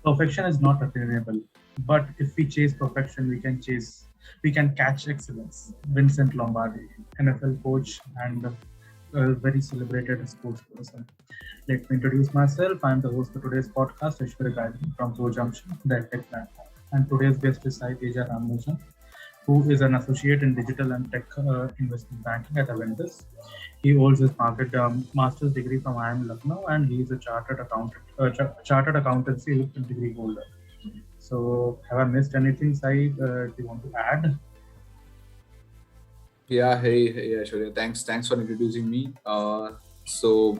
Perfection is not attainable, but if we chase perfection, we can catch excellence. Vincent Lombardi, NFL coach and a very celebrated sports person. Let me introduce myself. I'm the host for today's podcast, from Junction, the tech platform. And today's guest is Sai Teja Ramanujam, who is an associate in digital and tech investment banking at Avendus. He holds his master's degree from IIM Lucknow, and he is a chartered accountancy degree holder. So, have I missed anything, Sai? Do you want to add? Yeah, hey, Aishwarya. Thanks for introducing me. So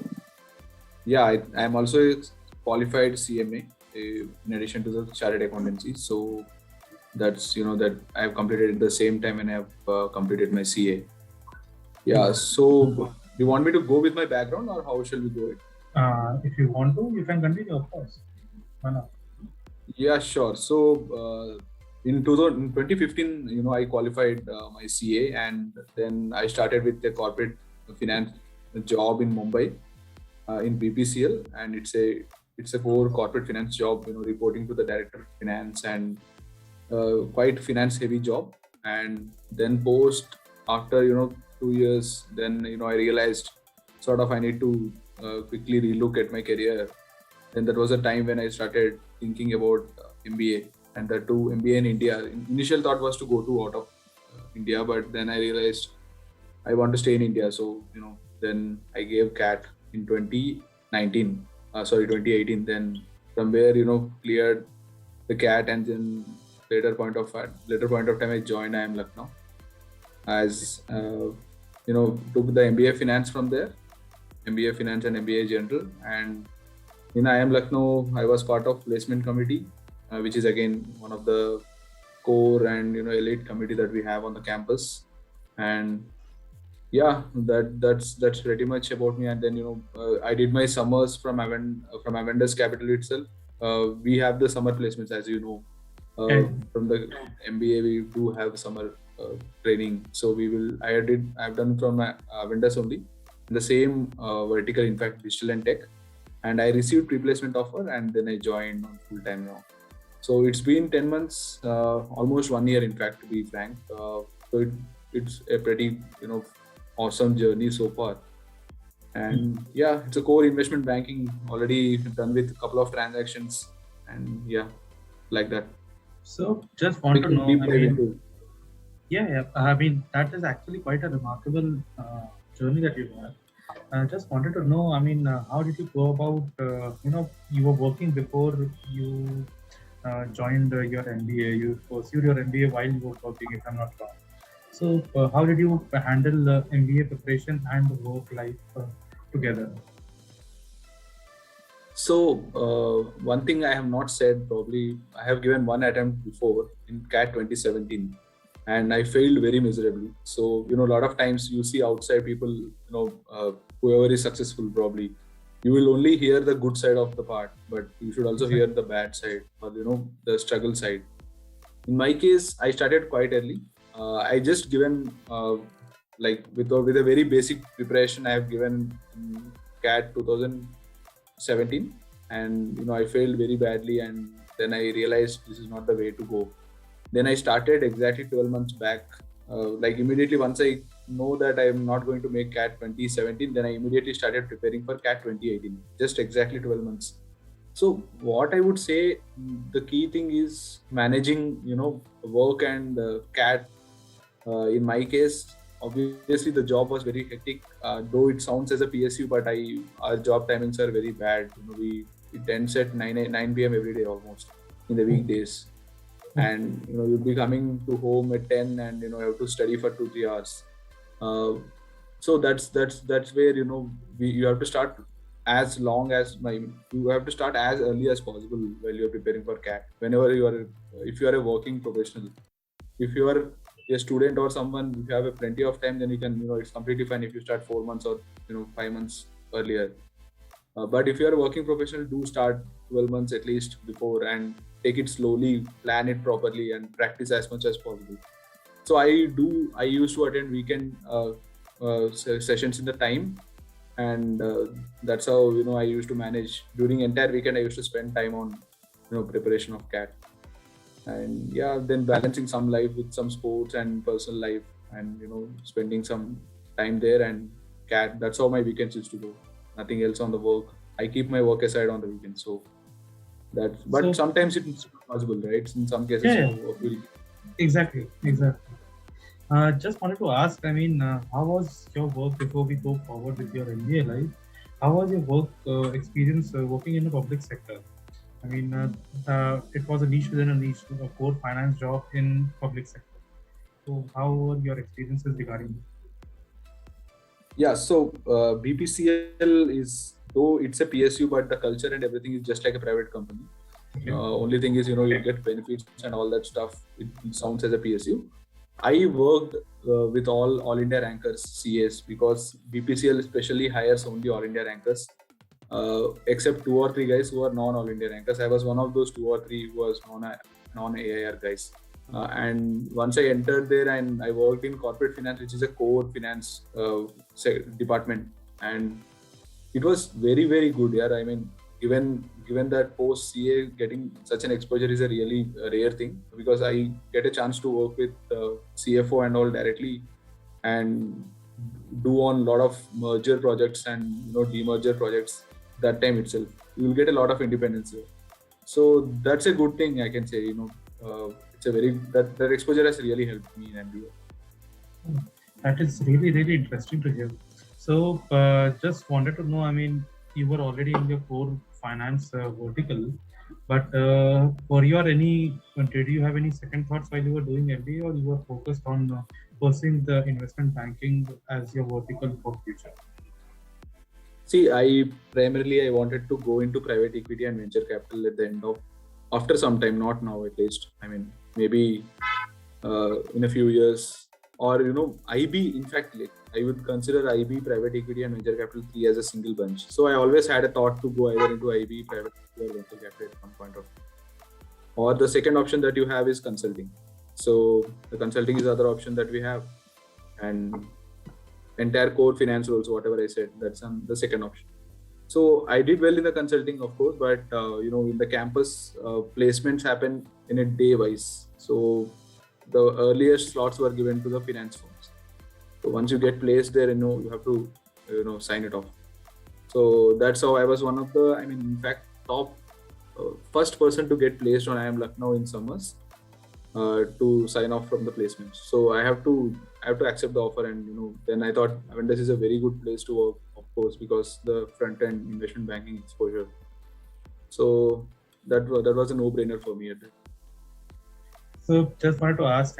yeah, I'm also a qualified CMA in addition to the chartered accountancy. So that's that I have completed at the same time and I have completed my CA. Yeah. So do you want me to go with my background or how shall we go it? If you want to, you can continue, of course. Why not? Yeah, sure. So in 2015, I qualified my CA and then I started with the corporate finance job in Mumbai in BPCL, and it's a core corporate finance job. Reporting to the director of finance and quite finance heavy job. And then post after 2 years, then I realized sort of I need to quickly relook at my career. Then that was a time when I started thinking about MBA, and the two MBA in India. Initial thought was to go to out of India, but then I realized I want to stay in India. So then I gave CAT in 2018. Then from where cleared the CAT, and then later point of time I joined IIM Lucknow as took the MBA finance from there, MBA finance and MBA general. And in IIM Lucknow I was part of placement committee, which is again one of the core and elite committee that we have on the campus. And yeah, that's pretty much about me. And then I did my summers from Avendus Capital itself. We have the summer placements, as you know. From the MBA we do have summer training, so I've done from Avendus only in the same vertical, in fact digital and tech, and I received replacement offer and then I joined on full time now. So it's been 10 months, almost 1 year in fact, to be frank. So it's a pretty awesome journey so far. And yeah, it's a core investment banking, already done with a couple of transactions, and yeah, like that. So, just want to know. I mean, that is actually quite a remarkable journey that you have. I just wanted to know, I mean, how did you go about, you were working before you joined your MBA, you pursued your MBA while you were working, if I'm not wrong. So, how did you handle MBA preparation and work life together? So one thing I have not said, probably I have given one attempt before in CAT 2017 and I failed very miserably. So a lot of times you see outside people, whoever is successful, probably you will only hear the good side of the part, but you should also hear the bad side, or the struggle side. In my case, I started quite early. I just given with a very basic preparation. I have given CAT 2017, and I failed very badly, and then I realized this is not the way to go. Then I started exactly 12 months back, immediately once I know that I am not going to make CAT 2017, then I immediately started preparing for CAT 2018, just exactly 12 months. So what I would say, the key thing is managing work and CAT. In my case, obviously the job was very hectic, though it sounds as a PSU, but our job timings are very bad. It ends at 9 p.m. every day almost in the weekdays, and you'll be coming to home at 10, and you have to study for 2-3 hours. So that's where you have to start you have to start as early as possible while you're preparing for CAT. Whenever if you are a working professional, if you are a student or someone, if you have plenty of time, then you can, it's completely fine if you start 4 months or 5 months earlier. But if you are a working professional, do start 12 months at least before and take it slowly, plan it properly, and practice as much as possible. So I used to attend weekend sessions in the time, and that's how I used to manage. During entire weekend I used to spend time on preparation of CAT. And yeah, then balancing some life with some sports and personal life, and spending some time there and CAT. That's how my weekends used to go. Nothing else on the work. I keep my work aside on the weekends. So but sometimes it's not possible, right? In some cases, work will. Exactly. Just wanted to ask, how was your work before we go forward with your MBA life? How was your work experience working in the public sector? It was a niche within a niche, a core finance job in public sector. So how were your experiences regarding it? Yeah, so BPCL is, though it's a PSU, but the culture and everything is just like a private company. Okay. Only thing is, you get benefits and all that stuff. It sounds as a PSU. I worked with all India rankers, CAs, because BPCL especially hires only all India rankers, except 2 or 3 guys who are non-all India rankers. I was one of those 2 or 3 who was non-AIR guys. And once I entered there and I worked in corporate finance, which is a core finance department, and it was very, very good. Yeah, I mean, given that post CA, getting such an exposure is a really rare thing, because I get a chance to work with CFO and all directly, and do on a lot of merger projects and demerger projects. That time itself, you will get a lot of independence there. So that's a good thing, I can say. It's a that exposure has really helped me in MBA. That is really, really interesting to hear. So just wanted to know, you were already in your core finance vertical, but did you have any second thoughts while you were doing MBA, or you were focused on pursuing the investment banking as your vertical for future? See, I wanted to go into private equity and venture capital after some time, not now at least. Maybe in a few years, or IB. In fact, I would consider IB, private equity and venture capital 3 as a single bunch. So I always had a thought to go either into IB, private equity or venture capital at some point of time. Or the second option that you have is consulting. So the consulting is the other option that we have, and entire core finance roles, whatever I said, that's the second option. So I did well in the consulting, of course, but in the campus, placements happen in a day wise. So the earliest slots were given to the finance firms. So once you get placed there, you have to sign it off. So that's how I was one of the, in fact, top first person to get placed on IIM Lucknow in summers, to sign off from the placements. So I have to accept the offer, and then I thought Avendus is a very good place to work, of course, because the front end investment banking exposure. So that was a no-brainer for me at that. So just wanted to ask,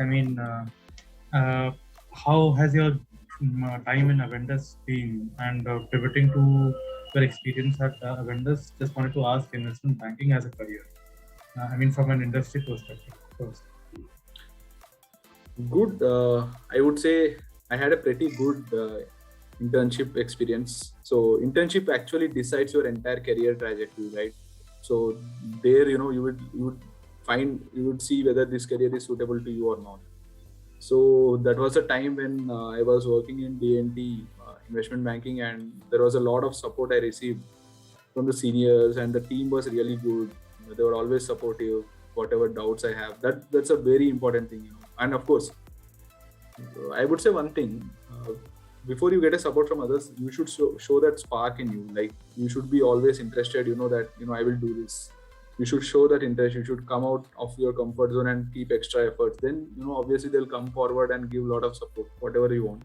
how has your time in Avendus been, and pivoting to your experience at Avendus? Just wanted to ask investment banking as a career. From an industry perspective first. Good. I would say I had a pretty good internship experience. So internship actually decides your entire career trajectory, right? So there, you would see whether this career is suitable to you or not. So that was a time when I was working in D&T investment banking, and there was a lot of support I received from the seniors, and the team was really good. They were always supportive. Whatever doubts I have, that's a very important thing. And of course, I would say one thing, before you get a support from others, you should show that spark in you. Like, you should be always interested, that I will do this. You should show that interest. You should come out of your comfort zone and keep extra efforts. Then obviously they'll come forward and give a lot of support, whatever you want.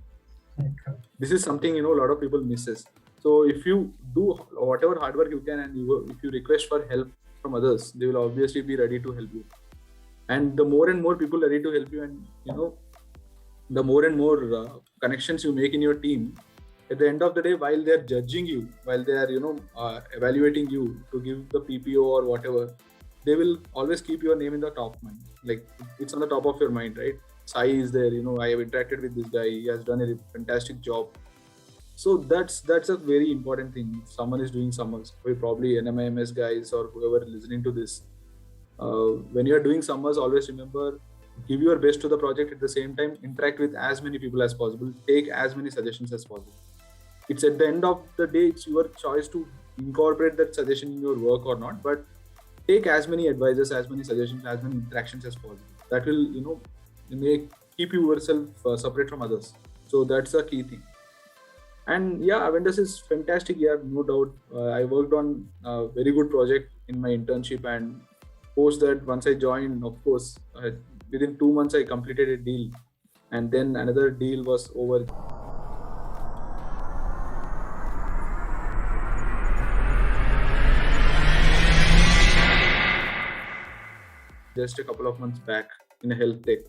Okay. This is something a lot of people misses. So if you do whatever hard work you can, and if you request for help from others, they will obviously be ready to help you. And the more and more people are ready to help you, and the more and more connections you make in your team, at the end of the day, while they're judging you, while they are evaluating you to give the PPO or whatever, they will always keep your name in the top mind. Like, it's on the top of your mind, right? Sai is there, I have interacted with this guy, he has done a fantastic job. So that's a very important thing. If someone is doing summers, probably NMIMS guys or whoever listening to this, when you are doing summers, always remember, give your best to the project. At the same time, interact with as many people as possible, take as many suggestions as possible. It's at the end of the day, it's your choice to incorporate that suggestion in your work or not, but take as many advices, as many suggestions, as many interactions as possible. That will, make keep yourself separate from others. So that's a key thing. And yeah, Avendus is fantastic. Yeah, no doubt. I worked on a very good project in my internship, and post that, once I joined, of course, within 2 months I completed a deal, and then another deal was over just a couple of months back in a health tech.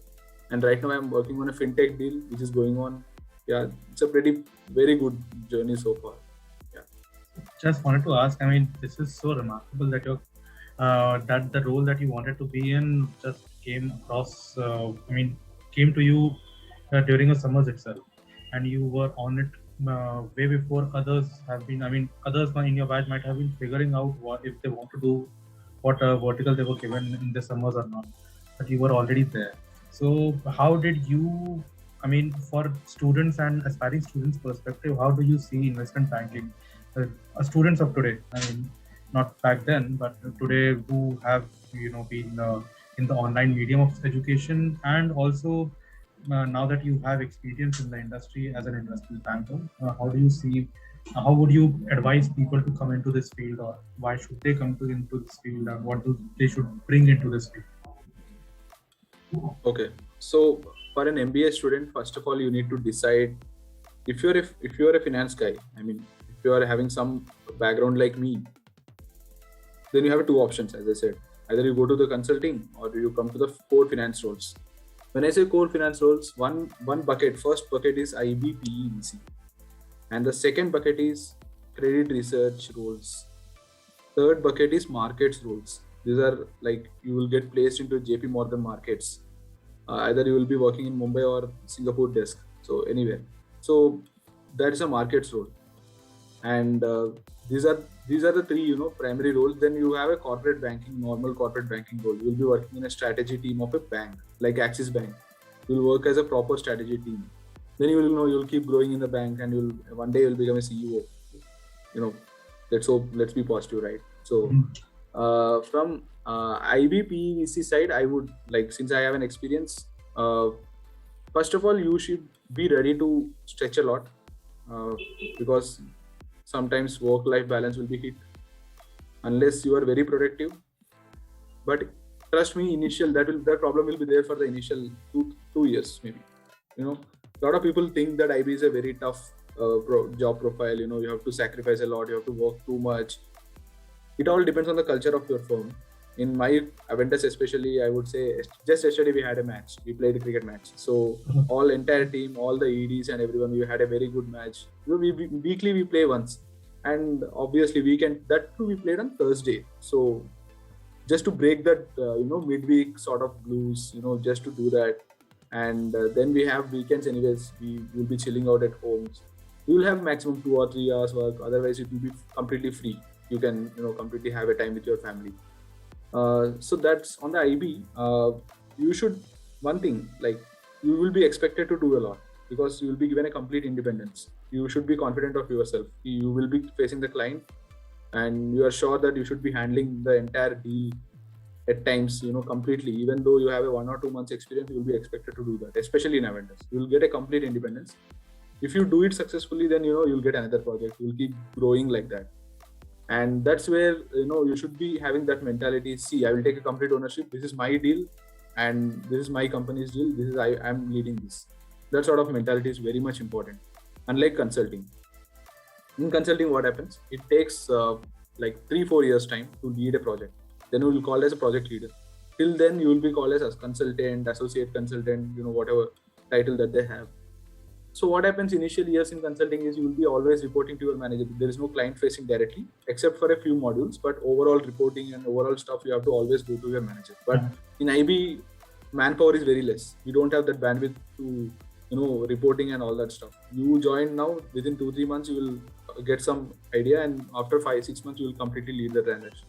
And right now I'm working on a fintech deal which is going on. Yeah, it's a very good journey so far. Yeah. Just wanted to ask, I mean, this is so remarkable that that the role that you wanted to be in just came across, came to you during a summers itself, and you were on it way before others have been. I mean, others in your batch might have been figuring out what if they want to do what vertical they were given in the summers or not, but you were already there. So how did you, I mean, for students and aspiring students perspective, how do you see investment banking? Students of today, I mean, not back then, but today, who have been in the online medium of education, and also now that you have experience in the industry as an investment banker, how do you see? How would you advise people to come into this field, or why should they come into this field, and what they should bring into this field? Okay, so for an MBA student, first of all, you need to decide if you're a finance guy. I mean, if you are having some background like me, then you have two options, as I said. Either you go to the consulting or you come to the core finance roles. When I say core finance roles, one bucket, first bucket is IB, PE, VC. And the second bucket is credit research roles. Third bucket is markets roles. These are like you will get placed into JP Morgan markets. Either you will be working in Mumbai or Singapore desk. So anywhere. So that is a markets role. And these are the three primary roles. Then you have a corporate banking, normal corporate banking role. You will be working in a strategy team of a bank like Axis Bank. You will work as a proper strategy team. Then you will you'll keep growing in the bank, and one day you'll become a CEO. Let's be positive, right? So from IB, PE, VC side, I would like, since I have an experience, first of all, you should be ready to stretch a lot, because sometimes work-life balance will be hit unless you are very productive. But trust me, that problem will be there for the initial two years maybe. A lot of people think that IB is a very tough job profile. You have to sacrifice a lot, you have to work too much. It all depends on the culture of your firm. In my Avendus especially, I would say, just yesterday we had a match. We played a cricket match. So entire team, all the EDs and everyone, we had a very good match. Weekly we play once. And obviously weekend, that too we played on Thursday. So just to break that, midweek sort of blues, just to do that. And then we have weekends anyways. We will be chilling out at home. You will have maximum 2 or 3 hours work. Otherwise, it will be completely free. You can, completely have a time with your family. So that's on the IB. You should, one thing, like, you will be expected to do a lot because you will be given a complete independence. You should be confident of yourself. You will be facing the client, and you are sure that you should be handling the entire deal at times, completely. Even though you have a 1 or 2 months experience, you will be expected to do that, especially in Avendus. You will get a complete independence. If you do it successfully, then, you'll get another project. You'll keep growing like that. And that's where, you should be having that mentality. See, I will take a complete ownership. This is my deal, and this is my company's deal. I'm leading this. That sort of mentality is very much important. Unlike consulting. In consulting, what happens? It takes like 3-4 years time to lead a project. Then you will call as a project leader. Till then, you will be called as consultant, associate consultant, whatever title that they have. So what happens initial years in consulting is you will be always reporting to your manager. There is no client facing directly, except for a few modules, but overall reporting and overall stuff, you have to always go to your manager. But in IB, manpower is very less. You don't have that bandwidth to, reporting and all that stuff. You join now, within 2-3 months, you will get some idea, and after 5-6 months, you will completely lead the transaction.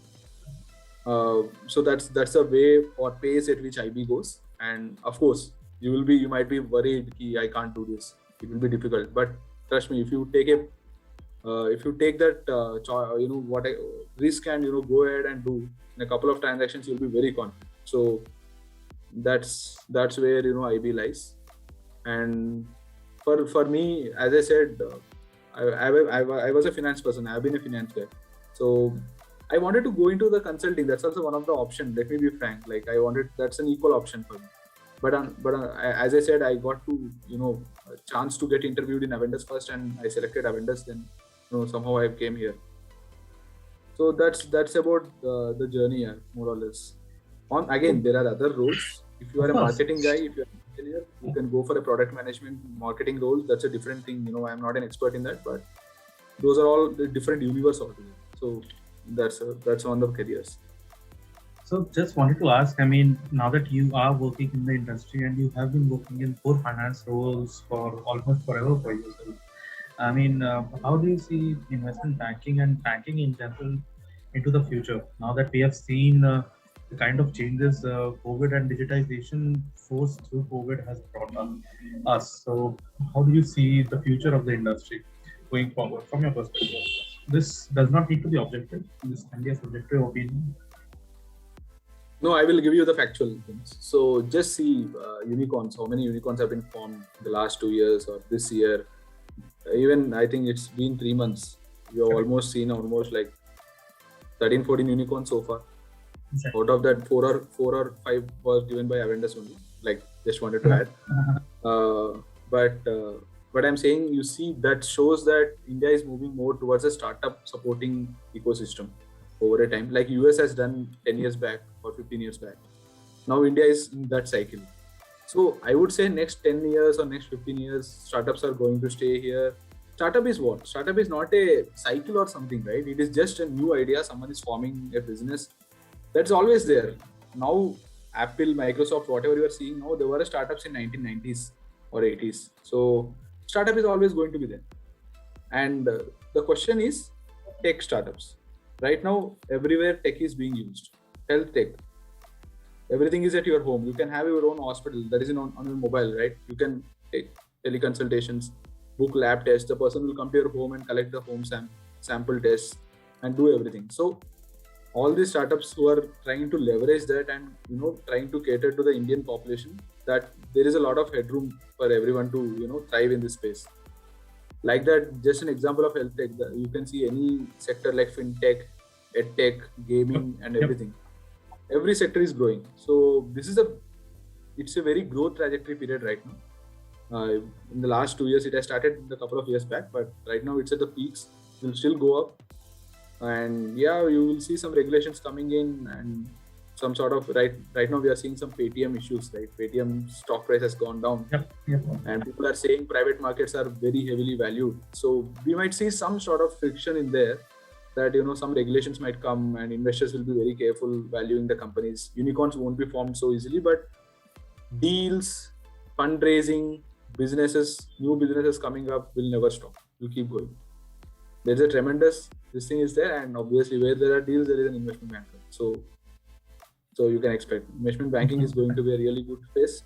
So that's a way or pace at which IB goes. And of course, you might be worried, I can't do this. It will be difficult. But trust me, if you take a If you take that risk and go ahead and do in a couple of transactions, you'll be very confident. So that's where IB lies. And for me, as I said, I was a finance person. I've been a finance guy, so I wanted to go into the consulting. That's also one of the options. Let me be frank. Like that's an equal option for me. But as I said, I got to a chance to get interviewed in Avendus first, and I selected Avendus. Then somehow I came here. So that's about the journey, more or less. Again, there are other roles. If you are a marketing guy, if you're an engineer, you can go for a product management marketing role. That's a different thing. I'm not an expert in that, but those are all the different universe altogether. So that's one of the careers. So just wanted to ask, I mean, now that you are working in the industry and you have been working in core finance roles for almost forever for yourself, I mean, how do you see investment banking and banking in general into the future? Now that we have seen the kind of changes COVID and digitization forced through COVID has brought on us. So how do you see the future of the industry going forward from your perspective? This does not need to be objective. This can be a subjective opinion. No, I will give you the factual things. So just see unicorns. How many unicorns have been formed the last 2 years or this year? Even I think it's been 3 months. We have almost seen like 13, 14 unicorns so far. Exactly. Out of that, four or five was given by Avendus only. Like, just wanted to add. But I'm saying, you see, that shows that India is moving more towards a startup supporting ecosystem over a time, like US has done 10 years back or 15 years back. Now India is in that cycle. So I would say next 10 years or next 15 years, startups are going to stay here. Startup is what? Startup is not a cycle or something, right? It is just a new idea. Someone is forming a business. That's always there. Now, Apple, Microsoft, whatever you are seeing now, there were startups in 1990s or 80s. So startup is always going to be there. And the question is tech startups. Right now, everywhere tech is being used. Health tech. Everything is at your home. You can have your own hospital that is on your mobile, right? You can take teleconsultations, book lab tests. The person will come to your home and collect the home sample tests and do everything. So all these startups who are trying to leverage that and trying to cater to the Indian population, that there is a lot of headroom for everyone to thrive in this space. Like that, just an example of health tech, you can see any sector like fintech, edtech, gaming, and everything. Every sector is growing. So it's a very growth trajectory period right now. In the last 2 years, it has started a couple of years back, but right now it's at the peaks. It will still go up. And yeah, you will see some regulations coming in and some sort of right now we are seeing some Paytm issues, right? Paytm stock price has gone down. And people are saying private markets are very heavily valued. So we might see some sort of friction in there that, some regulations might come and investors will be very careful valuing the companies. Unicorns won't be formed so easily, but deals, fundraising, new businesses coming up will never stop. Will keep going. There's a tremendous, this thing is there, and obviously where there are deals, there is an investment banker. So you can expect investment banking is going to be a really good space.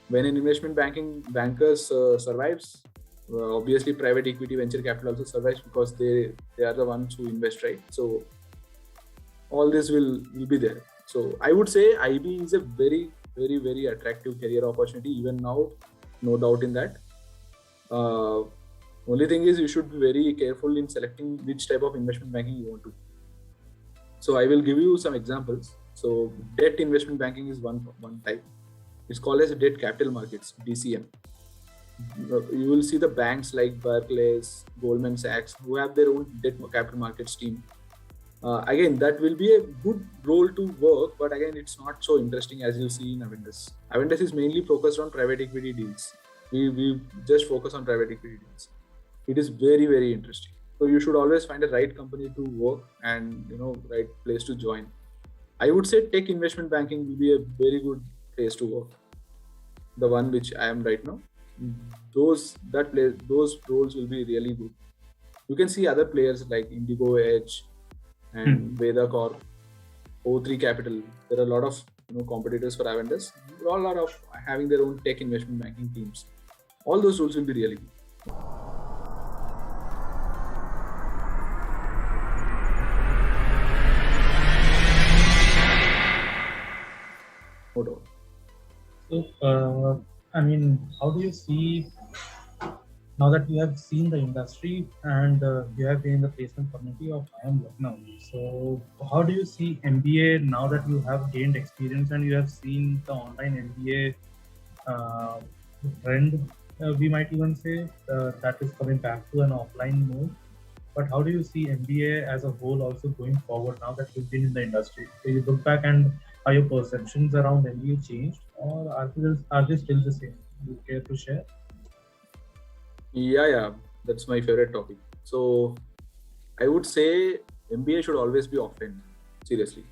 When an investment banking bankers survives, obviously private equity, venture capital also survives because they are the ones who invest, right? So all this will be there. So I would say IB is a very, very, very attractive career opportunity even now, no doubt in that. Only thing is you should be very careful in selecting which type of investment banking you want to. So I will give you some examples. So debt investment banking is one type. It's called as debt capital markets, DCM. You will see the banks like Barclays, Goldman Sachs, who have their own debt capital markets team. Again, that will be a good role to work, but again, it's not so interesting as you see in Avendus. Avendus is mainly focused on private equity deals. We just focus on private equity deals. It is very, very interesting. So you should always find a right company to work and right place to join. I would say tech investment banking will be a very good place to work. The one which I am right now, those roles will be really good. You can see other players like Indigo Edge and Veda Corp, O3 Capital. There are a lot of competitors for Avendus. There are a lot of having their own tech investment banking teams. All those roles will be really good. So, I mean, how do you see now that you have seen the industry and you have been in the placement committee of IIM Lucknow? So, how do you see MBA now that you have gained experience and you have seen the online MBA trend? We might even say that is coming back to an offline mode. But how do you see MBA as a whole also going forward now that you've been in the industry? Do you look back and are your perceptions around MBA changed, or are they still the same? Do you care to share? Yeah, that's my favorite topic. So I would say MBA should always be offline, seriously,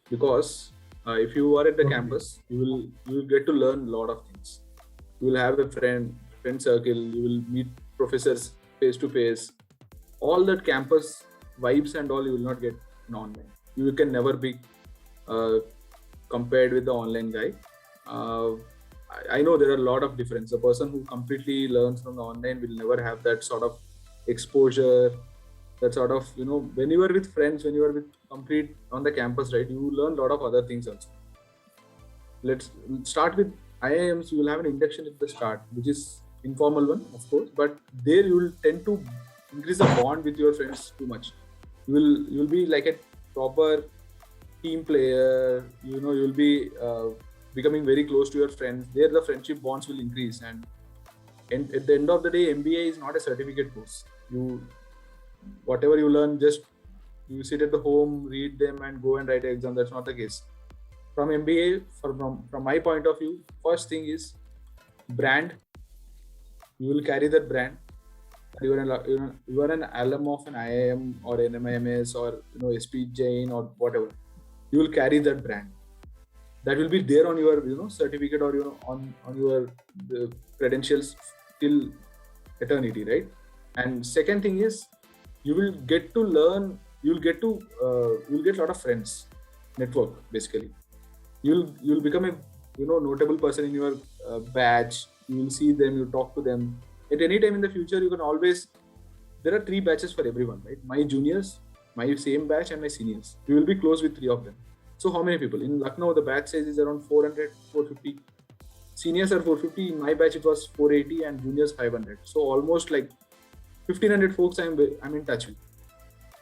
because if you are at the Totally. campus, you will get to learn a lot of things. You will have a friend circle. You will meet professors face to face. All that campus vibes and all you will not get in online. You can never be uh, compared with the online guy. Uh, I know there are a lot of difference. A person who completely learns from the online will never have that sort of exposure, that sort of, when you are with friends, when you are with complete on the campus, right, you learn a lot of other things also. Let's start with IIMs. You will have an induction at the start, which is informal one, of course, but there you will tend to increase the bond with your friends too much. You will be like a proper team player. You'll be becoming very close to your friends. There the friendship bonds will increase, and at the end of the day, MBA is not a certificate course. You Whatever you learn, just you sit at the home, read them, and go and write an exam. That's not the case. From MBA, from my point of view, first thing is brand. You will carry that brand. You are an alum of an IIM or an MIMS or SP Jain or whatever. You will carry that brand. That will be there on your certificate, or on your credentials till eternity, right? And second thing is, you will get to learn. You'll get a lot of friends, network basically. You'll become a notable person in your batch. You will see them, you talk to them at any time in the future. You can always There are three batches for everyone, right? My juniors, my same batch, and my seniors. We will be close with three of them. So how many people in Lucknow? The batch size is around 400, 450. Seniors are 450. In my batch it was 480 and juniors 500. So almost like 1500 folks I'm in touch with.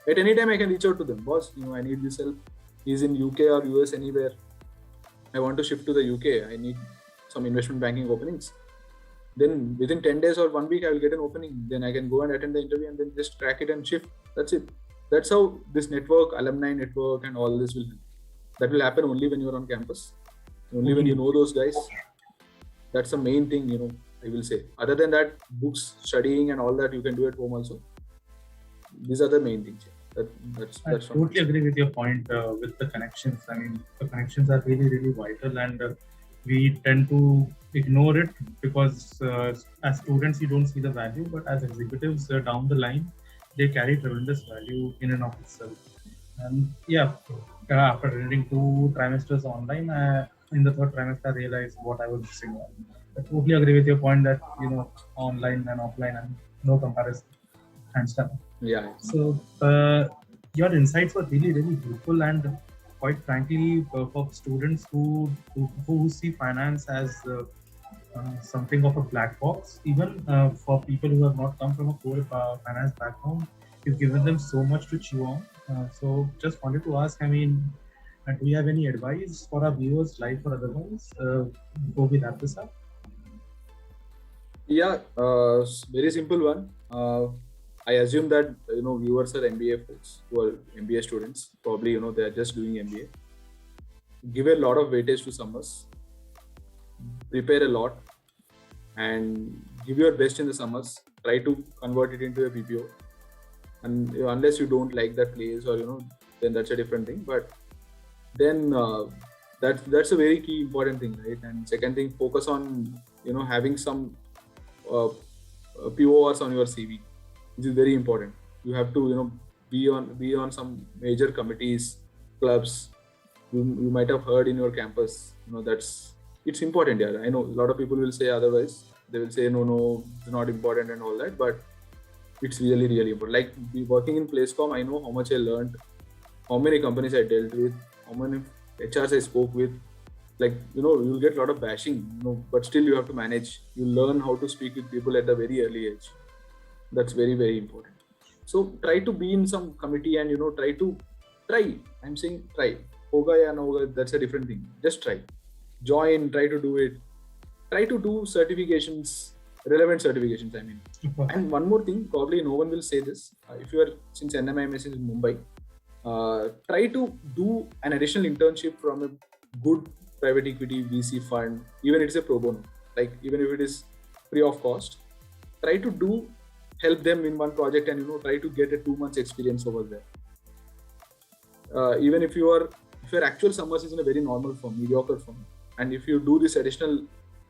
At any time I can reach out to them. Boss, I need this help. He's in UK or US, anywhere. I want to shift to the UK. I need some investment banking openings. Then within 10 days or 1 week, I will get an opening. Then I can go and attend the interview and then just crack it and shift. That's it. That's how this network, alumni network, and all this will happen. That will happen only when you're on campus. Only when you know those guys. That's the main thing, I will say. Other than that, books, studying, and all that you can do at home also. These are the main things. I totally agree with your point with the connections. I mean, the connections are really, really vital, and we tend to ignore it because as students, you don't see the value, but as executives down the line, they carry tremendous value in and of itself. And yeah, after reading 2 trimesters online, in the third trimester, I realized what I was missing on. I totally agree with your point that, online and offline and no comparison, hands down. Yeah. So your insights were really, really helpful, and quite frankly, for students who see finance as something of a black box, even for people who have not come from a core finance background, you've given them so much to chew on. So just wanted to ask, I mean, do you have any advice for our viewers, live or otherwise, before we wrap this up? Yeah, very simple one. I assume that viewers are MBA folks who are MBA students. Probably they are just doing MBA. Give a lot of weightage to summers. Prepare a lot, and give your best in the summers. Try to convert it into a PPO. And unless you don't like that place, or then that's a different thing. But then that's a very key important thing, right? And second thing, focus on having some PORs on your CV. This is very important. You have to be on some major committees, clubs. You might have heard in your campus. It's important. Yeah, I know a lot of people will say otherwise. They will say no, it's not important and all that. But it's really, really important. Like working in Placecom, I know how much I learned, how many companies I dealt with, how many HRs I spoke with. like, you'll get a lot of bashing, but still you have to manage. You learn how to speak with people at a very early age. That's very, very important. So try to be in some committee and try. I'm saying try. Hoga ya na hoga, that's a different thing. Just try. Join, try to do it. Try to do certifications, relevant certifications, I mean. And one more thing, probably no one will say this. If you are, since NMIMS is in Mumbai, try to do an additional internship from a good private equity VC fund, even if it's a pro bono, like even if it is free of cost. Try to help them in one project and try to get a 2 months experience over there. Even if your actual summers is in a very normal firm, mediocre firm, and if you do this additional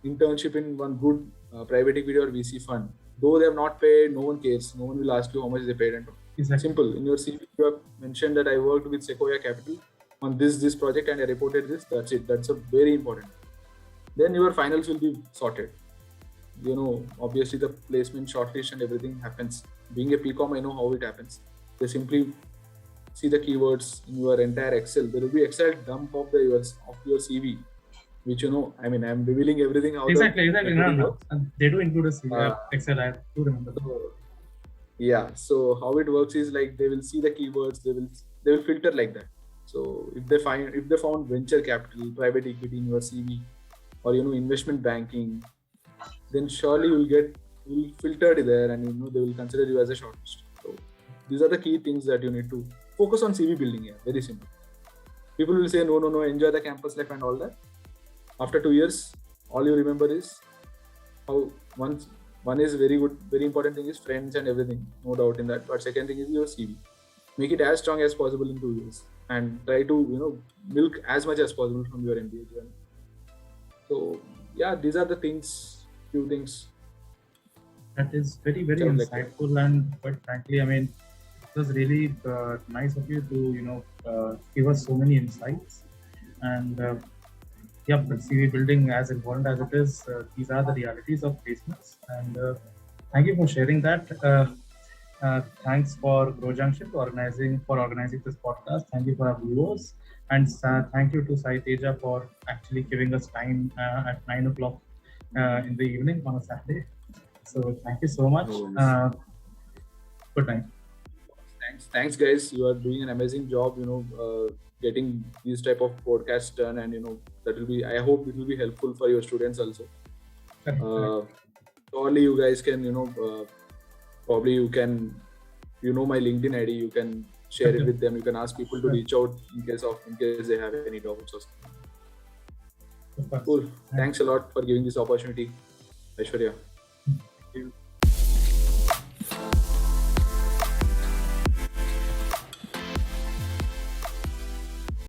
internship in one good private equity or VC fund, though they have not paid, no one cares. No one will ask you how much they paid. And Exactly. simple. In your CV, you have mentioned that I worked with Sequoia Capital on this project and I reported this. That's it. That's a very important. Then your finals will be sorted. Obviously the placement, shortlist and everything happens. Being a PCOM, I know how it happens. They simply see the keywords in your entire Excel. There will be Excel dump of your CV, which I mean, I'm revealing everything. How Exactly. No. And they do include a Excel. I do remember. Yeah. So how it works is like they will see the keywords. They will filter like that. So if they found venture capital, private equity in your CV, or investment banking, then surely you'll filtered there, and they will consider you as a shortlist. So these are the key things that you need to focus on. CV building here. Very simple. People will say no, enjoy the campus life and all that. After 2 years, all you remember is how one is very good, very important thing is friends and everything, no doubt in that. But second thing is your CV. Make it as strong as possible in 2 years and try to milk as much as possible from your MBA journey. So yeah, these are the few things. That is very, very insightful, and quite frankly, I mean, it was really nice of you to give us so many insights. And yeah, but CV building, as important as it is, these are the realities of placements. And thank you for sharing that. Thanks for Grow Junction for organizing this podcast. Thank you for our viewers, and thank you to Sai Teja for actually giving us time at 9 o'clock in the evening on a Saturday. So thank you so much. Good night. Thanks, guys. You are doing an amazing job. Getting these type of podcasts done, and that will be. I hope it will be helpful for your students also. Probably you guys can, probably you can, my LinkedIn ID. You can share it with them. You can ask people to reach out in case they have any doubts or something. Cool. Thanks a lot for giving this opportunity, Aishwarya.